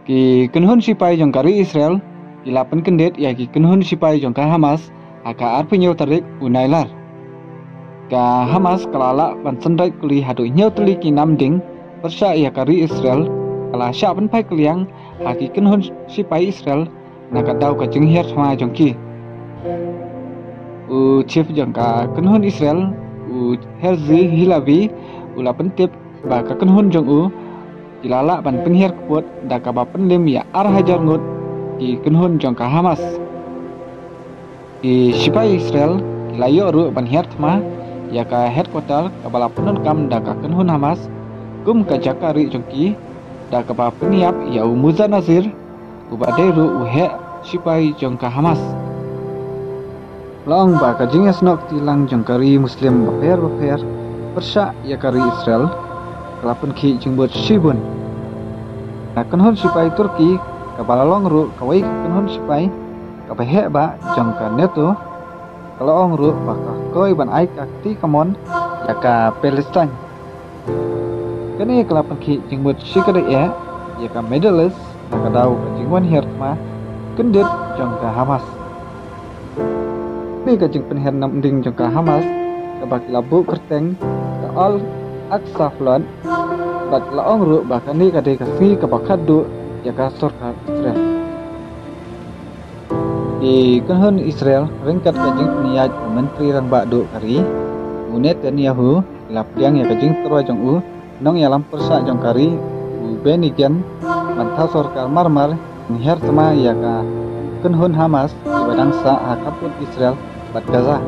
Ki kenhun sipai jong kari Israel ki lapan kendet ya ki kenhun sipai jong ka Hamas aka ar penyau tarik unailar. Ka Hamas kalala ban sendrai kuli hadu nyau teli ki namding persya ya kari Israel kala sya ban pai kliang haki kenhun sipai Israel naka dau ka jenghiar sama jong ki. Chief jong ka kenhun Israel Herzi Hilavi lapan tip ba ka kenhun jong kilala ban penghir kuput da ka ba penlim ya ar hajar ngut ki kenhun jong ka Hamas. Ki sipai Israel kilayo ru ban hiar thma ya ka headquarter ka bala penun kam da ka kenhun Hamas kum ka jakari jong ki da ka ba peniap ya Muza Nazir ubade ru uhe sipai jong ka Hamas. Long ba ka jingas nok tilang jong kari Muslim baper persya ya kari Israel kalapan ki jengbut Shibun. Nah kenhun sipai Turki kabala long ru kawai kenhun sipai kapahe ba jong ka neto kalau ong ru baka koi ban ai kakti kamon ya ka Palestine. Kene kalapan ki jengbut Shikade ya ka Middle East na kadau ka jengwan hirma kendet jong ka Hamas. Ni ka jeng penher namding jong ka Hamas kabak labu kerteng ka Al Aqsa Flood bat laong ru bahkan ni kadai kasih kabakadu ya ka surga Israel. Di kenhun Israel ringkat kajing peniat menteri rang bakdu kari unet Netanyahu lapdiang ya kajing terwa jong nong ya lampersa jong kari Benigan mantau surga marmar nihar tema ya ka kenhun Hamas di badang sa hakapun Israel bat Gaza.